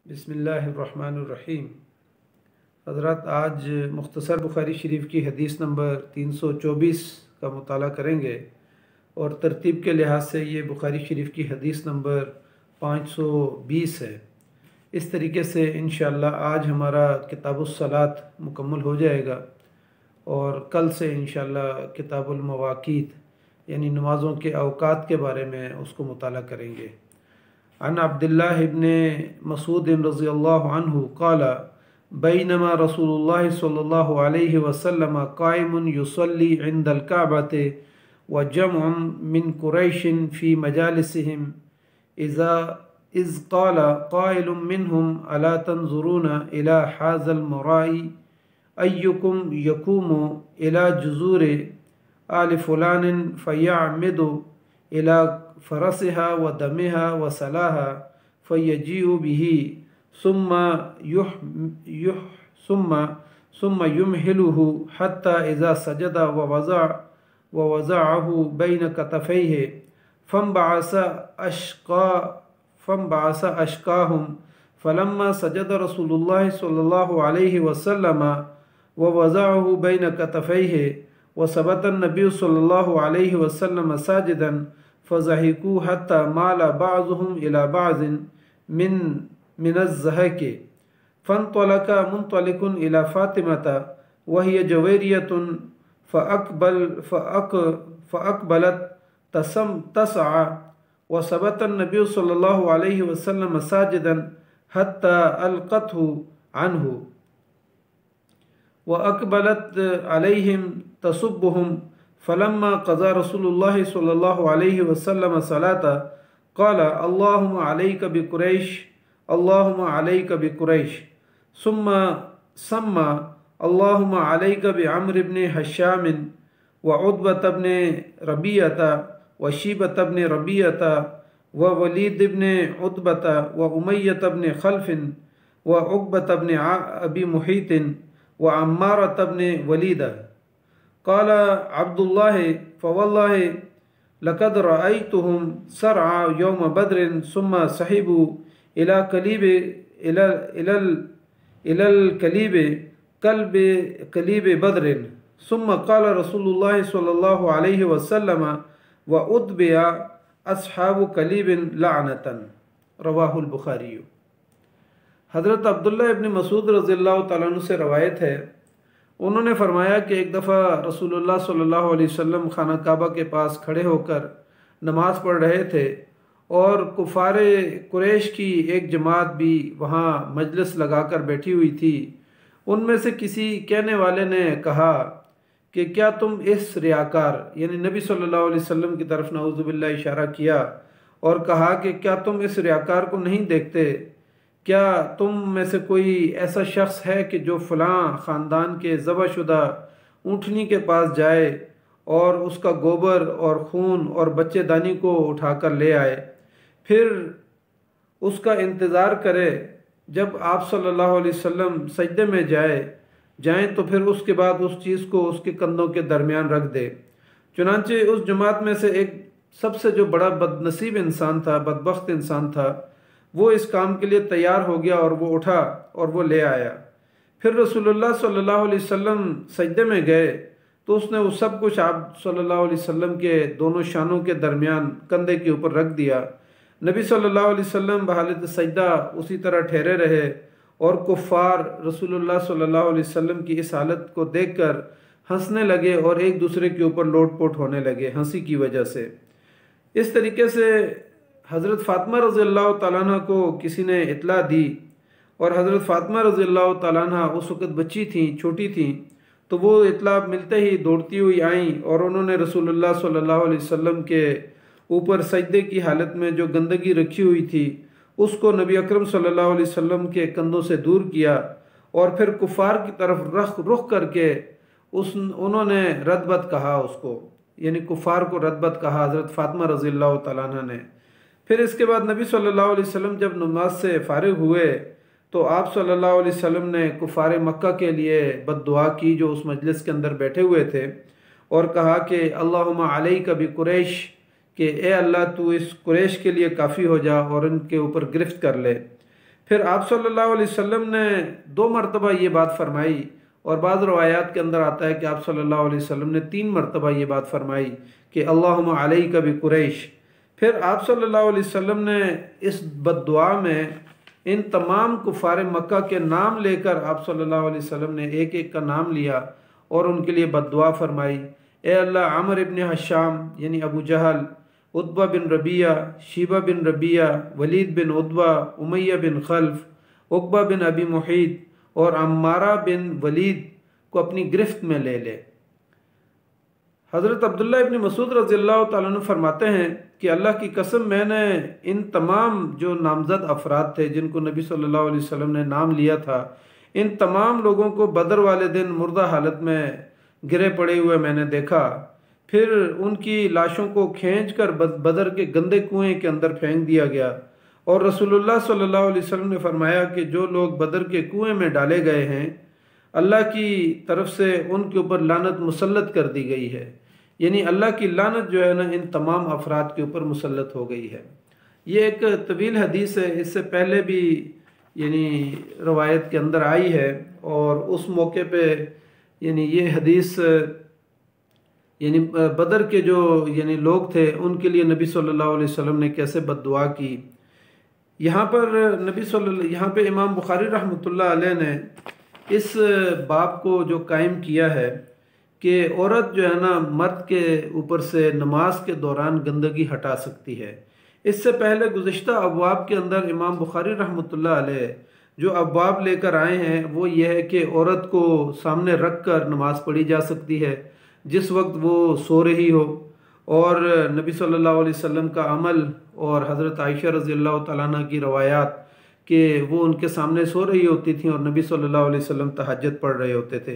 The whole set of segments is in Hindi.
बिस्मिल्लाहिर्रहमानिर्रहीम। हज़रत आज मुख्तसर बुखारी शरीफ की हदीस नंबर 324 का मुताला करेंगे और तरतीब के लिहाज से ये बुखारी शरीफ की हदीस नंबर 520 है। इस तरीके से इंशाअल्लाह आज हमारा किताबुस सलात मुकम्मल हो जाएगा और कल से इंशाअल्लाह किताबुल मवाक़ीत यानी नमाज़ों के अवकात के बारे में उसको मुताला करेंगे। अन अब्दुल्लाह इब्न मसूद रज़ियल्लाहु अन्हु क़ाल बैनमा रसूलुल्लाह सल्लल्लाहु अलैहि वसल्लम क़ाइमुन युसल्ली इंदल काबति व जमअन मिन कुरैशिन फ़ी मजालिसिहिम इज़ क़ाल क़ाइलुम मिनहुम अला तंज़ुरून इला हाज़ल मुराई अय्युकुम यक़ूमु इला जुज़ूरि आल फुलानिन फ़यअमिदु इला फ़रसिहा व दमिहा व सलाहा फ़यजीउ बिही सुम्मा युमहिलुहु हत्ता इज़ा सजदा व वज़अहु बैन कतफ़ैहि फ़ंबअस अशक़ाहुम फ़लम्मा सजद रसूलुल्लाह सल्लल्लाहु अलैहि वसल्लम व वज़अहु बैन कतफ़ैहि व सबत नबी सल्लल्लाहु अलैहि वसल्लम साजिदन फ़ज़हिकू हत्ता माला बाज़ुहुम इला बाज़िन मिनज़्ज़हक़ि फ़न्तलक़ा मुन्तलिक़ुन इला फ़ातिमता वहिय जवेरियतुन फ़अक़बलत तसअ व सबत नबी सल्लल्लाहु अलैहि वसल्लम साजिदन हत्ता अलक़तहु अन्हु व अक़बलत अलैहिम तसुब्बुहुम फ़लम्मा क़ज़ा रसूलुल्लाह सल्लल्लाहु अलैहि वसल्लम सलाता क़ाल अल्लाहुम्मा अलैका बिकुरैश अल्लाहुम्मा अलैका बिकुरैश सुम्मा सम्मा अल्लाहुम्मा अलैका बिअम्र इब्न हश्शाम व उतबत इब्न रबीअता व शीबत इब्न रबीअता व वलीद इब्न उतबता व उमय्यत इब्न खल्फ़ व उक़बत इब्न अबी मुहीत व अम्मारत इब्न वलीदा क़ाल अब्दुल्लाह फ़वल्लाहि लक़द रअयतुहुम सरअ यौम बद्रिन सुम्मा सहिबू इलल कलीब बद्रिन सुम्मा क़ाल रसूलुल्लाह सल्लल्लाहु अलैहि वसल्लम व उतबिया अस्हाबु कलीबिन लअनतन। रवाहुल बुखारी। हज़रत अब्दुल्लाह इब्न मसूद रज़ियल्लाहु तआला अन्हु से रवायत है, उन्होंने फरमाया कि एक दफ़ा रसूलुल्लाह सल्लल्लाहु अलैहि वसल्लम खाना काबा के पास खड़े होकर नमाज़ पढ़ रहे थे और कुफ़ारे कुरैश की एक जमात भी वहाँ मजलिस लगाकर बैठी हुई थी। उनमें से किसी कहने वाले ने कहा कि क्या तुम इस रियाकार यानी नबी सल्लल्लाहु अलैहि वसल्लम की तरफ नऊज़ुबिल्लाह इशारा किया और कहा कि क्या तुम इस रियाकार को नहीं देखते? क्या तुम में से कोई ऐसा शख्स है कि जो फ़लाँ ख़ानदान के ज़बहशुदा ऊँटनी के पास जाए और उसका गोबर और खून और बच्चेदानी को उठाकर ले आए, फिर उसका इंतज़ार करे जब आप सल्लल्लाहु अलैहि वसल्लम सजदे में जाएं तो फिर उसके बाद उस चीज़ को उसके कंधों के दरमियान रख दे। चुनांचे उस जमात में से एक सबसे जो बड़ा बदनसीब इंसान था, बदबख्त इंसान था, वो इस काम के लिए तैयार हो गया और वो उठा और वो ले आया। फिर रसूलुल्लाह सल्लल्लाहु अलैहि वसल्लम सजदे में गए तो उसने वो सब कुछ आप सल्लल्लाहु अलैहि वसल्लम के दोनों शानों के दरमियान कंधे के ऊपर रख दिया। नबी सल्लल्लाहु अलैहि वसल्लम बहालत सजदा उसी तरह ठहरे रहे और कुफ़ार रसूलुल्लाह सल्लल्लाहु अलैहि वसल्लम की इस हालत को देखकर हंसने लगे और एक दूसरे के ऊपर लोटपोट होने लगे हंसी की वजह से। इस तरीके से हज़रत फ़ातिमा रज़ियल्लाहु तआला अन्हा को किसी ने इत्तला दी और हज़रत फ़ातिमा रज़ियल्लाहु तआला अन्हा उस वक़्त बच्ची थी, छोटी थी, तो वो इत्तला मिलते ही दौड़ती हुई आईं और उन्होंने रसूलुल्लाह सल्लल्लाहु अलैहि वसल्लम के ऊपर सजदे की हालत में जो गंदगी रखी हुई थी उसको नबी अकरम सल्लल्लाहु अलैहि वसल्लम के कंधों से दूर किया और फिर कुफ़ार की तरफ रुख करके उन्होंने रद्दबद कहा, उसको यानी कुफ़ार को रद्दबद कहा हज़रत फ़ातिमा रज़ियल्लाहु तआला अन्हा ने। फिर इसके बाद नबी सल्लल्लाहु अलैहि वसल्लम जब नमाज से फ़ारिग हुए तो आप सल्लल्लाहु अलैहि वसल्लम ने कुफ़ारे मक्का के लिए बद्दुआ की जो उस मजलिस के अंदर बैठे हुए थे और कहा कि अल्लाहुम्मा अलैका बिकुरैश, कि ए अल्लाह तू इस कुरैश के लिए काफ़ी हो जा और इनके ऊपर गिरफ्त कर ले। फिर आप सल्लल्लाहु अलैहि वसल्लम ने 2 मरतबा ये बात फरमाई, और बाद रवायात के अंदर आता है कि आप सल्लल्लाहु अलैहि वसल्लम ने 3 मरतबा ये बात फरमाई कि अल्लाहुम्मा अलैका बि कुरैश। फिर आप सल्लल्लाहु अलैहि वसल्लम ने इस बद्दुआ में इन तमाम कुफार मक्का के नाम लेकर आप सल्लल्लाहु अलैहि वसल्लम ने एक एक का नाम लिया और उनके लिए बद्दुआ फरमाई। ए अल्लाह, आमिर इब्न हशाम यानी अबू जहल, उतबा बिन रबिया, शीबा बिन रबिया, वलीद बिन उतबा, उमैया बिन खल्फ, उकबा बिन अबी मुहीत और अम्मारा बिन वलीद को अपनी गिरफ्त में ले ले। हज़रत अब्दुल्ला इब्न मसूद रज़ियल्लाहु ताला अन्हु फरमाते हैं कि अल्लाह की कसम, मैंने इन तमाम जो नामज़द अफराद थे जिनको नबी सल्लल्लाहु अलैहि वसल्लम ने नाम लिया था, इन तमाम लोगों को बदर वाले दिन मुर्दा हालत में गिरे पड़े हुए मैंने देखा। फिर उनकी लाशों को खींचकर बदर के गंदे कुएं के अंदर फेंक दिया गया, और रसूलुल्लाह सल्लल्लाहु अलैहि वसल्लम ने फरमाया कि जो लोग बदर के कुएं में डाले गए हैं, अल्लाह की तरफ से उनके ऊपर लानत मुसल्लत कर दी गई है। यानी अल्लाह की लानत जो है ना, इन तमाम अफराद के ऊपर मुसल्लत हो गई है। ये एक तवील हदीस है, इससे पहले भी यानी रवायत के अंदर आई है, और उस मौके पे यानी ये हदीस यानी बदर के जो यानी लोग थे उनके लिए नबी सल्लल्लाहु अलैहि वसल्लम ने कैसे बद्दुआ की। यहाँ पे इमाम बुखारी रहमतुल्लाह अलैह ने इस बाब को जो कायम किया है कि औरत जो है ना, मर्द के ऊपर से नमाज के दौरान गंदगी हटा सकती है। इससे पहले गुज़िश्ता अबवाब के अंदर इमाम बुखारी रहमतुल्लाह अलैह जो अबवाब लेकर आए हैं वो ये है कि औरत को सामने रख कर नमाज पढ़ी जा सकती है जिस वक्त वो सो रही हो, और नबी सल्लल्लाहु अलैहि वसल्लम का अमल और हज़रत आयशा रज़ियल्लाहु तआला अन्हा की रवायात कि वो उनके सामने सो रही होती थी और नबी सल्लल्लाहु अलैहि वसल्लम तहज्जुद पढ़ रहे होते थे।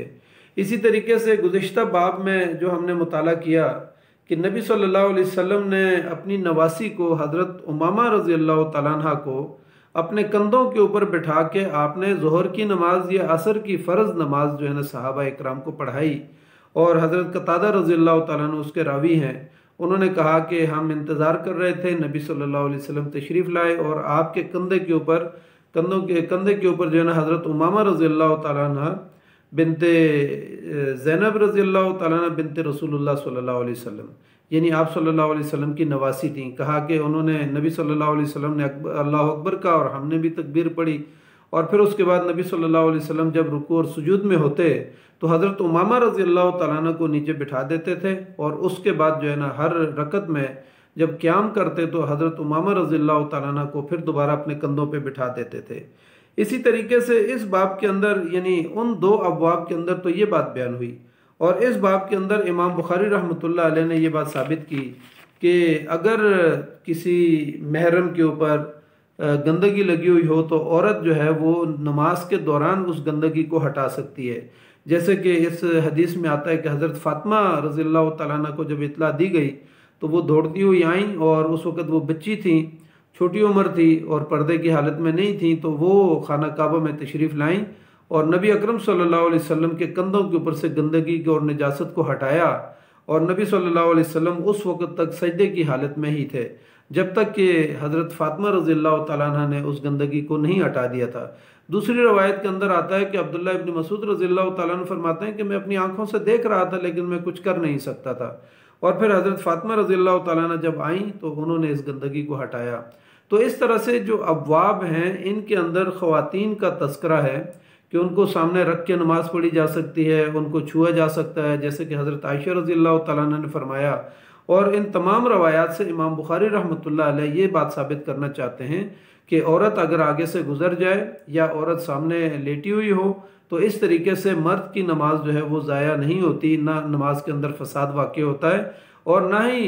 इसी तरीके से गुज़िश्ता बाब में जो हमने मुताला किया कि नबी सल्लल्लाहु अलैहि वसल्लम ने अपनी नवासी को हज़रत उमामा रज़ियल्लाहु तआला अन्हा को अपने कंधों के ऊपर बिठा के आपने ज़ोहर की नमाज या असर की फ़र्ज़ नमाज जो है ना सहाबा इकराम को पढ़ाई। और हज़रत कतादा रज़ियल्लाहु तआला अन्हु उसके रावी हैं, उन्होंने कहा कि हम इंतज़ार कर रहे थे, नबी सल्लल्लाहु अलैहि वसल्लम तशरीफ़ लाए और आपके कंधे के ऊपर जो है ना हज़रत उमामा रज़ियल्लाहु तआला अन्हा बिनते ज़ैनब रज़ियल्लाहु तआला अन्हा बिनते रसूलुल्लाह सल्लल्लाहु अलैहि वसल्लम यानी आप सल्लल्लाहु अलैहि वसल्लम की नवासी थी। कहा कि उन्होंने नबी सल्लल्लाहु अलैहि वसल्लम ने अल्लाहु अकबर कहा और हमने भी तकबीर पढ़ी, और फिर उसके बाद नबी सल्लल्लाहु अलैहि वसल्लम जब रुकू और सुजूद में होते तो हज़रत उमामा रज़ियल्लाहु तआला अन्हा को नीचे बिठा देते थे, और उसके बाद जो है ना हर रकत में जब क़याम करते तो हज़रत उमामा रज़ियल्लाहु तआला अन्हा को फिर दोबारा अपने कंधों पे बिठा देते थे। इसी तरीके से इस बाब के अंदर यानी उन 2 अबवाब के अंदर तो ये बात बयान हुई, और इस बाब के अंदर इमाम बुखारी रहमतुल्लाह अलैह ने ये बात साबित की कि अगर किसी महरम के ऊपर गंदगी लगी हुई हो तो औरत जो है वो नमाज के दौरान उस गंदगी को हटा सकती है। जैसे कि इस हदीस में आता है कि हज़रत फ़ातिमा रज़ियल्लाहु तआला अन्हा को जब इत्तला दी गई तो वो दौड़ती हुई आईं, और उस वक़्त वो बच्ची थी, छोटी उम्र थी और पर्दे की हालत में नहीं थी, तो वो खाना काबा में तशरीफ़ लाईं और नबी अकरम सल्लल्लाहु अलैहि वसल्लम के कंधों के ऊपर से गंदगी और निजासत को हटाया, और नबी सल्लल्लाहु अलैहि वसल्लम उस वक़्त तक सजदे की हालत में ही थे जब तक कि हज़रत फ़ातिमा रज़ियल्लाहु तआला अन्हा ने उस गंदगी को नहीं हटा दिया था। दूसरी रवायत के अंदर आता है कि अब्दुल्ला इब्न मसूद रज़ियल्लाहु तआला अन्हु फरमाते हैं कि मैं अपनी आंखों से देख रहा था लेकिन मैं कुछ कर नहीं सकता था, और फिर हज़रत फ़ातिमा रज़ियल्लाहु तआला अन्हा जब आईं तो उन्होंने इस गंदगी को हटाया। तो इस तरह से जो अबवाब हैं इनके अंदर ख़वातीन का तस्करा है कि उनको सामने रख के नमाज़ पढ़ी जा सकती है, उनको छुआ जा सकता है, जैसे कि हज़रत आयशा रज़ियल्लाहु तआला अन्हा ने फरमाया। और इन तमाम रवायात से इमाम बुखारी रहमतुल्लाह अलैह ये बात साबित करना चाहते हैं कि औरत अगर आगे से गुजर जाए या औरत सामने लेटी हुई हो तो इस तरीके से मर्द की नमाज जो है वो ज़ाया नहीं होती, ना नमाज के अंदर फसाद वाक़ होता है, और ना ही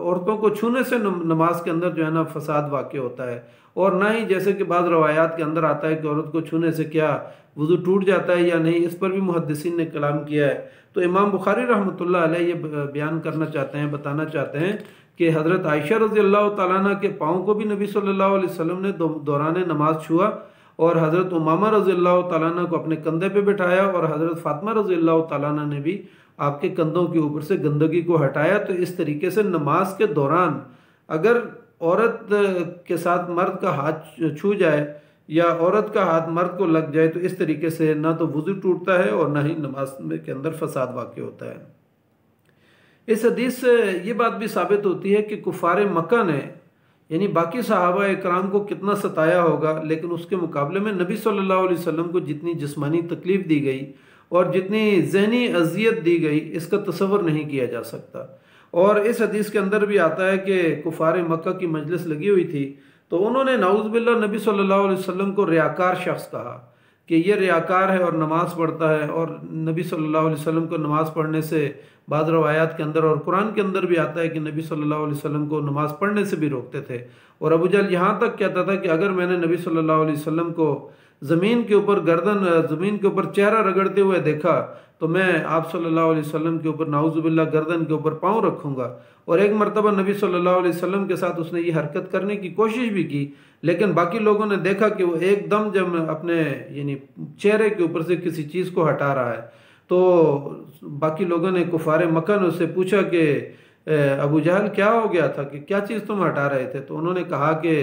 औरतों को छूने से नमाज के अंदर जो है ना फसाद वाक़ होता है, और ना ही जैसे कि बाद रवायात के अंदर आता है कि औरत को छूने से क्या वज़ू टूट जाता है या नहीं, इस पर भी मुहद्दिसीन ने कलाम किया है। तो इमाम बुखारी रहमतुल्लाह अलैह ये बयान करना चाहते हैं, बताना चाहते हैं कि हज़रत आयशा रज़ियल्लाहु तआला अन्हा के पाँव को भी नबी सल्लल्लाहु अलैहि वसल्लम ने दौरान नमाज छुआ, और हज़रत उमामा रज़ियल्लाहु तआला अन्हा को अपने कंधे पे बिठाया, और हज़रत फ़ातिमा रज़ियल्लाहु तआला अन्हा ने भी आपके कंधों के ऊपर से गंदगी को हटाया। तो इस तरीके से नमाज के दौरान अगर औरत के साथ मर्द का हाथ छू जाए या औरत का हाथ मर्द को लग जाए तो इस तरीके से ना तो वुज़ू टूटता है और ना ही नमाज के अंदर फसाद वाक़ होता है। इस हदीस से ये बात भी साबित होती है कि कुफ़ार मक्का ने यानी बाकी सहाबा इकराम को कितना सताया होगा, लेकिन उसके मुकाबले में नबी सल्लल्लाहु अलैहि वसल्लम को जितनी जिस्मानी तकलीफ़ दी गई और जितनी ज़हनी अजियत दी गई इसका तसव्वुर नहीं किया जा सकता। और इस हदीस के अंदर भी आता है कि कुफ़ार मक्का की मजलिस लगी हुई थी तो उन्होंने नाउज़ बिल्लाह नबी सल्लल्लाहु अलैहि वसल्लम को रियाकार शख्स कहा कि ये रियाकार है और नमाज़ पढ़ता है। और नबी सल्लल्लाहु अलैहि वसल्लम को नमाज़ पढ़ने से बाद रवायात के अंदर और कुरान के अंदर भी आता है कि नबी सल्लल्लाहु अलैहि वसल्लम को नमाज़ पढ़ने से भी रोकते थे। और अबू जहल यहाँ तक कहता था कि अगर मैंने नबी सल्लल्लाहु अलैहि वसल्लम को ज़मीन के ऊपर ज़मीन के ऊपर चेहरा रगड़ते हुए देखा तो मैं आप सल्लल्लाहु अलैहि वसल्लम के ऊपर नाउज़ुबिल्लाह गर्दन के ऊपर पाँव रखूँगा। और एक मरतबा नबी सल्लल्लाहु अलैहि वसल्लम के साथ उसने ये हरकत करने की कोशिश भी की, लेकिन बाकी लोगों ने देखा कि वो एकदम जब अपने यानी चेहरे के ऊपर से किसी चीज़ को हटा रहा है तो बाकी लोगों ने कुफ़ार मक्का ने उससे पूछा कि अबू जहल क्या हो गया था, कि क्या चीज़ तुम हटा रहे थे? तो उन्होंने कहा कि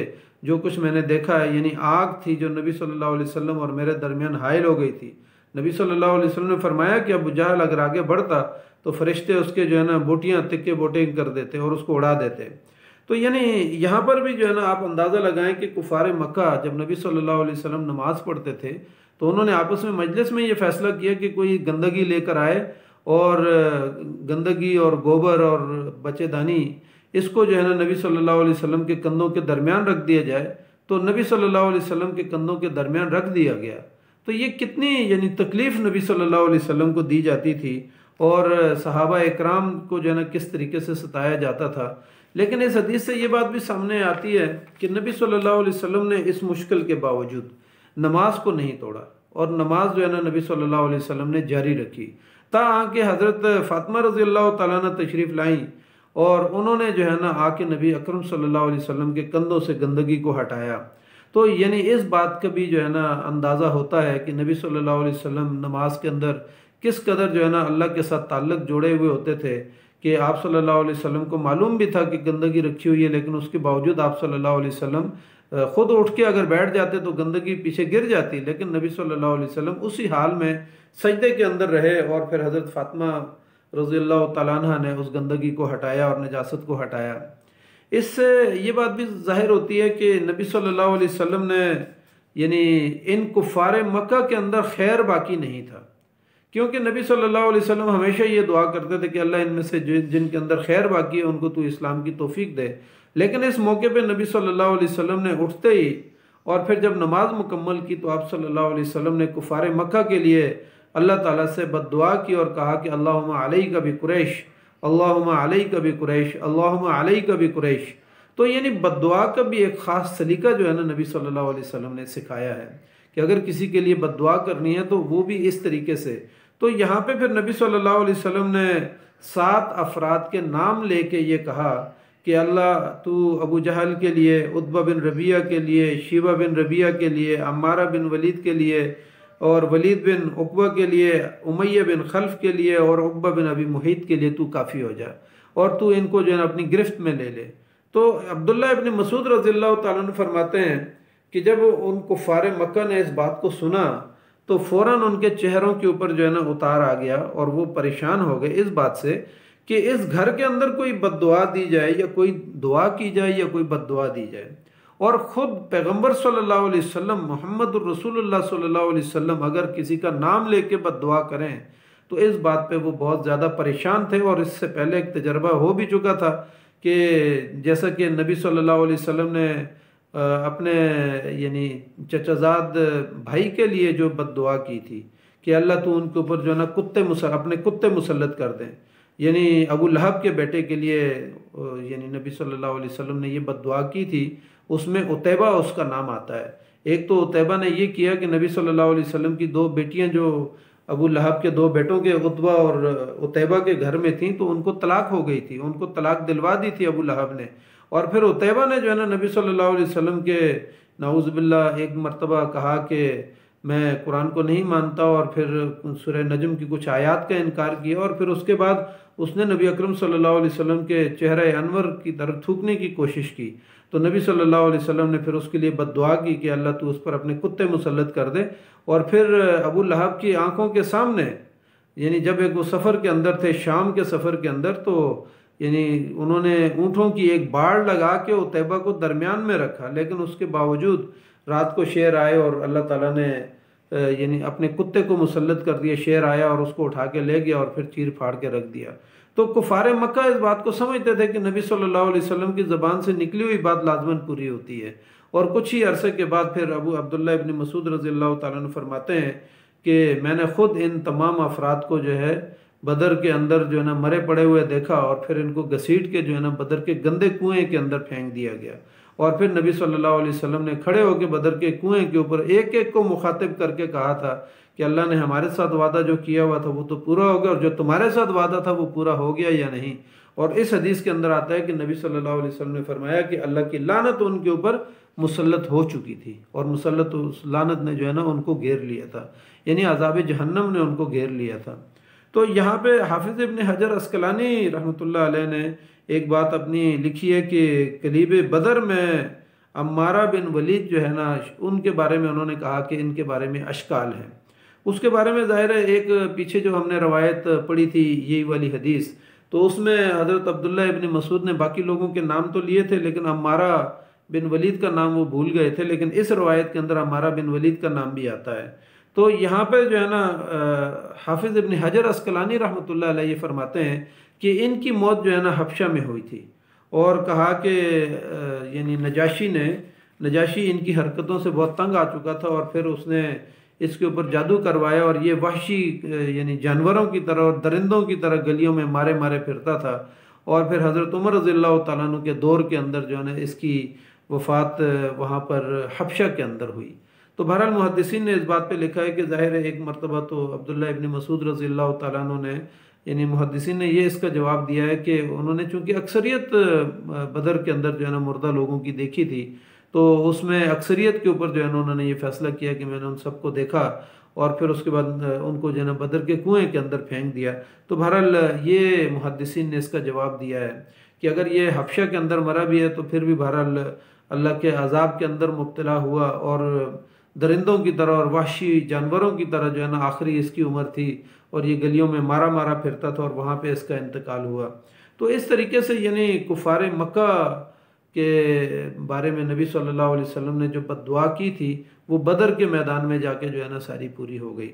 जो कुछ मैंने देखा है यानी आग थी जो नबी सल्लल्लाहु अलैहि वसल्लम और मेरे दरमियान हाइल हो गई थी। नबी सल्लल्लाहु अलैहि वसल्लम ने फरमाया कि अबू जहल अगर आगे बढ़ता तो फरिश्ते उसके जो है ना बोटियाँ तिक्के बोटे कर देते और उसको उड़ा देते। तो यानी यहाँ पर भी जो है ना आप अंदाज़ा लगाएं कि कुफ़ार मक्का जब नबी सल्लल्लाहु अलैहि वसल्लम नमाज़ पढ़ते थे तो उन्होंने आपस में मजलिस में ये फ़ैसला किया कि कोई गंदगी लेकर आए और गंदगी और गोबर और बच्चेदानी इसको जो है ना नबी सल्लल्लाहु अलैहि वसल्लम के कंधों के दरमियान रख दिया जाए। तो नबी सल्लल्लाहु अलैहि वसल्लम के कंधों के दरमियान रख दिया गया। तो ये कितनी यानी तकलीफ़ नबी सल्लल्लाहु अलैहि वसल्लम को दी जाती थी और सहाबा इकराम को जो है ना किस तरीके से सताया जाता था। लेकिन इस हदीस से ये बात भी सामने आती है कि नबी सल्लल्लाहु अलैहि वसल्लम ने इस मुश्किल के बावजूद नमाज को नहीं तोड़ा और नमाज जो है ना नबी सल्लल्लाहु अलैहि वसल्लम ने जारी रखी। आके हज़रत फ़ातिमा रज़ियल्लाहु तआला अन्हा तशरीफ़ लाई और उन्होंने जो है ना आके नबी अकरम सल्लल्लाहु अलैहि वसल्लम के कंधों से गंदगी को हटाया। तो यानी इस बात का भी जो है ना अंदाज़ा होता है कि नबी सल्लल्लाहु अलैहि वसल्लम नमाज के अंदर किस कदर जो है ना अल्लाह के साथ ताल्लुक़ जोड़े हुए होते थे कि आप सल्लल्लाहु अलैहि वसल्लम को मालूम भी था कि गंदगी रखी हुई है, लेकिन उसके बावजूद आप सल्लल्लाहु अलैहि वसल्लम ख़ुद उठ के अगर बैठ जाते तो गंदगी पीछे गिर जाती, लेकिन नबी सल्लल्लाहु अलैहि वसल्लम उसी हाल में सजदे के अंदर रहे और फिर हज़रत फ़ातिमा रज़ियल्लाहु तआला अन्हा ने उस गंदगी को हटाया और नजासत को हटाया। इससे ये बात भी ज़ाहिर होती है कि नबी सल्लल्लाहु अलैहि वसल्लम ने यानी इन कुफ़ार मक्का के अंदर खैर बाकी नहीं था, क्योंकि नबी सल्लल्लाहु अलैहि वसल्लम हमेशा ये दुआ करते थे कि अल्लाह इनमें से जिनके अंदर खैर बाकी है उनको तू इस्लाम की तौफीक दे। लेकिन इस मौके पे नबी सल्लल्लाहु अलैहि वसल्लम ने उठते ही और फिर जब नमाज मुकम्मल की तो आप सल्लल्लाहु अलैहि वसल्लम ने कुफ़ार मक्का के लिए अल्लाह ताला से बद्दुआ की और कहा कि अल्लाहुम्मा अलैका बि कुरैश, अल्लाहुम्मा अलैका बि कुरैश, अल्लाहुम्मा अलैका बि कुरैश। तो यानी बद्दुआ का भी एक ख़ास सलीका जो है ना नबी सल्लल्लाहु अलैहि वसल्लम ने सिखाया है कि अगर किसी के लिए बद्दुआ करनी है तो वो भी इस तरीके से। तो यहाँ पे फिर नबी सल्लल्लाहु अलैहि वसल्लम ने 7 अफराद के नाम लेके ये कहा कि अल्लाह तू अबू जहल के लिए, उतबा बिन रबिया के लिए, शिबा बिन रबिया के लिए, अम्मारा बिन वलीद के लिए और वलीद बिन उक़बा के लिए, उमैया बिन खल्फ के लिए और उक़बा बिन अबी मुहीत के लिए तू काफ़ी हो जा और तू इनको जो है अपनी गिरफ्त में ले ले। तो अब्दुल्लाह इब्न मसूद रज़ियल्लाहु तआला अन्हु फरमाते हैं कि जब उन कुफ़ार मक्का ने इस बात को सुना तो फ़ौरन उनके चेहरों के ऊपर जो है ना उतार आ गया और वो परेशान हो गए इस बात से कि इस घर के अंदर कोई बद्दुआ दी जाए या कोई दुआ की जाए या कोई बद्दुआ दी जाए। और ख़ुद पैगम्बर सल्लल्लाहु अलैहि वसल्लम मुहम्मदुर रसूलुल्लाह सल्लल्लाहु अलैहि वसल्लम अगर किसी का नाम लेके बद्दुआ करें तो इस बात पे वो बहुत ज़्यादा परेशान थे। और इससे पहले एक तजर्बा हो भी चुका था कि जैसा कि नबी सल्लल्लाहु अलैहि वसल्लम ने अपने यानी चचाजाद भाई के लिए जो बद्दुआ की थी कि अल्लाह तू उनके ऊपर जो है ना अपने कुत्ते मुसल्लत कर दें, यानी अबू लहब के बेटे के लिए यानी नबी सल्लल्लाहु अलैहि वसल्लम ने ये बद्दुआ की थी। उसमें उतैबा उसका नाम आता है। एक तो उतैबा ने ये किया कि नबी सल्लल्लाहु अलैहि वसल्लम की 2 बेटियां जो अबू लहब के 2 बेटों के उतबा और उतैबा के घर में थी तो उनको तलाक हो गई थी, उनको तलाक दिलवा दी थी अबू लहब ने। और फिर उतैबा ने जो है ना नबी सल्लल्लाहु अलैहि वसल्लम के नाउज़ बिल्लाह एक मरतबा कहा कि मैं कुरान को नहीं मानता, और फिर सूरह नजम की कुछ आयत का इनकार किया, और फिर उसके बाद उसने नबी अकरम सल्लल्लाहु अलैहि वसल्लम के चेहरे अनवर की तरफ थूकने की कोशिश की। तो नबी सल्लल्लाहु अलैहि वसल्लम ने फिर उसके लिए बद्दुआ की कि अल्लाह तू उस पर अपने कुत्ते मुसल्लत कर दे। और फिर अबू लहब की आंखों के सामने, यानी जब एक वो सफ़र के अंदर थे, शाम के सफ़र के अंदर, तो यानी उन्होंने ऊँटों की एक बाड़ लगा के उतैबा को दरमियान में रखा, लेकिन उसके बावजूद रात को शेर आए और अल्लाह ताला ने यानी अपने कुत्ते को मुसल्लत कर दिया। शेर आया और उसको उठा के ले गया और फिर चीर फाड़ के रख दिया। तो कुफार मक्का इस बात को समझते थे कि नबी सल्लल्लाहु अलैहि वसल्लम की ज़बान से निकली हुई बात लाजमन पूरी होती है। और कुछ ही अरसे के बाद फिर अबू अब्दुल्ला इब्न मसूद रज़ियल्लाहु ताला अन्हु फरमाते हैं कि मैंने ख़ुद इन तमाम अफराद को जो है बदर के अंदर जो है ना मरे पड़े हुए देखा, और फिर इनको घसीट के जो है ना बदर के गंदे कुएं के अंदर फेंक दिया गया। और फिर नबी सल्लल्लाहु अलैहि वसल्लम ने खड़े होकर बदर के कुएं के ऊपर एक एक को मुखातिब करके कहा था कि अल्लाह ने हमारे साथ वादा जो किया हुआ था वो तो पूरा हो गया, और जो तुम्हारे साथ वादा था वो पूरा हो गया या नहीं। और इस हदीस के अंदर आता है कि नबी सल्लल्लाहु अलैहि वसल्लम ने फरमाया कि अल्लाह की लानत उनके ऊपर मुसल्लत हो चुकी थी, और मुसल्लत उस लानत ने जो है ना उनको घेर लिया था, यानी अज़ाब जहन्नम ने उनको घेर लिया था। तो यहाँ पे हाफिज़ इब्न हजर अस्कलानी रहमतुल्लाह अलैह ने एक बात अपनी लिखी है कि कलीब बदर में अम्मारा बिन वलीद जो है ना, उनके बारे में उन्होंने कहा कि इनके बारे में अशकाल है। उसके बारे में ज़ाहिर है एक पीछे जो हमने रवायत पढ़ी थी यही वाली हदीस, तो उसमें हज़रत अब्दुल्ला इब्न मसूद ने बाकी लोगों के नाम तो लिए थे, लेकिन अम्मारा बिन वलीद का नाम वो भूल गए थे। लेकिन इस रवायत के अंदर अम्मारा बिन वलीद का नाम भी आता है। तो यहाँ पे जो है ना हाफिज़ इब्न हजर अस्कलानी रहमतुल्लाह अलैह ये फरमाते हैं कि इनकी मौत जो है ना हबशा में हुई थी, और कहा कि यानी नजाशी इनकी हरकतों से बहुत तंग आ चुका था, और फिर उसने इसके ऊपर जादू करवाया, और ये वहशी यानी जानवरों की तरह और दरिंदों की तरह गलियों में मारे मारे फिरता था। और फिर हज़रत उमर रज़ियल्लाहु ताला अन्हु के दौर के अंदर जो है ना इसकी वफ़ात वहाँ पर हबशा के अंदर हुई। तो बहरहाल मुहद्दिसीन ने इस बात पे लिखा है कि ज़ाहिर है एक मरतबा तो अब्दुल्ला इब्न मसूद रज़ियल्लाहु ताला अन्हु ने, यानी मुहद्दिसीन ने ये इसका जवाब दिया है कि उन्होंने चूँकि अक्सरियत बदर के अंदर जो है ना मुर्दा लोगों की देखी थी, तो उसमें अक्सरियत के ऊपर जो है ना उन्होंने ये फ़ैसला किया कि मैंने उन सबको देखा, और फिर उसके बाद उनको जो है ना बदर के कुएँ के अंदर फेंक दिया। तो बहरहाल ये मुहद्दिसीन ने इसका जवाब दिया है कि अगर ये हबशा के अंदर मरा भी है तो फिर भी बहरहाल अल्लाह के अज़ाब के अंदर मुब्तला हुआ, और दरिंदों की तरह और वहशी जानवरों की तरह जो है ना आखिरी इसकी उम्र थी, और ये गलियों में मारा मारा फिरता था, और वहाँ पे इसका इंतकाल हुआ। तो इस तरीके से यानी कुफ़ार मक्का के बारे में नबी सल्लल्लाहु अलैहि वसल्लम ने जो बद्दुआ की थी वो बदर के मैदान में जाके जो है ना सारी पूरी हो गई।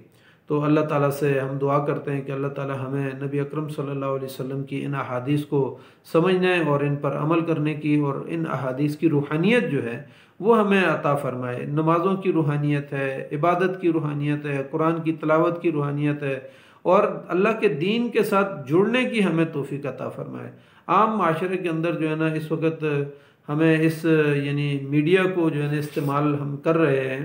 तो अल्लाह ताला से हम दुआ करते हैं कि अल्लाह ताला हमें नबी अकरम सल्लल्लाहु अलैहि वसल्लम की इन अहादीस को समझने और इन पर अमल करने की, और इन अहादीस की रूहानियत जो है वो हमें अता फ़रमाए। नमाज़ों की रूहानियत है, इबादत की रूहानियत है, कुरान की तिलावत की रूहानियत है, और अल्लाह के दीन के साथ जुड़ने की हमें तौफीक अता फ़रमाए। आम माशरे के अंदर जो है ना इस वक्त हमें इस यानी मीडिया को जो है ना इस्तेमाल हम कर रहे हैं,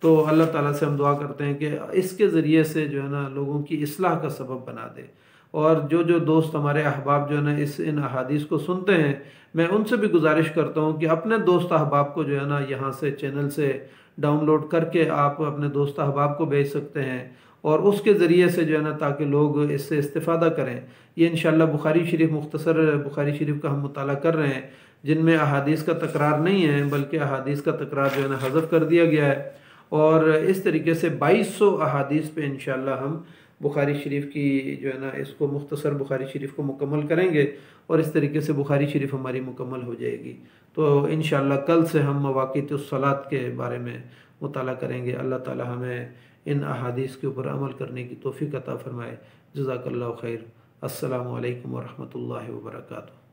तो अल्लाह ताला से हम दुआ करते हैं कि इसके ज़रिए से जो है ना लोगों की इस्लाह का सबब बना दे। और जो दोस्त हमारे अहबाब जो है ना इन अहादीस को सुनते हैं, मैं उनसे भी गुजारिश करता हूँ कि अपने दोस्त अहबाब को जो है ना यहाँ से चैनल से डाउनलोड करके आप अपने दोस्त अहबाब को भेज सकते हैं, और उसके ज़रिए से जो है ना ताकि लोग इससे इस्तिफ़ादा करें। ये इंशाअल्लाह बुखारी शरीफ, मुख्तसर बुखारी शरीफ का हम मुताला कर रहे हैं, जिनमें अहादीस का तकरार नहीं है, बल्कि अहादीस का तकरार जो है ना हज़फ कर दिया गया है। और इस तरीके से 2200 अहादीस पे इंशाअल्लाह हम बुखारी शरीफ की जो है ना इसको मुख्तसर बुखारी शरीफ को मुकम्मल करेंगे, और इस तरीके से बुखारी शरीफ हमारी मुकम्मल हो जाएगी। तो इंशाअल्लाह कल से हम मवाक़ितुस सलात के बारे में मुताला करेंगे। अल्लाह ताला हमें इन अहादीस के ऊपर अमल करने की तौफ़ीक़ अता फ़रमाए। जज़ाकल्लाहु खैर। अस्सलामु अलैकुम व रहमतुल्लाहि व बरकातुहू।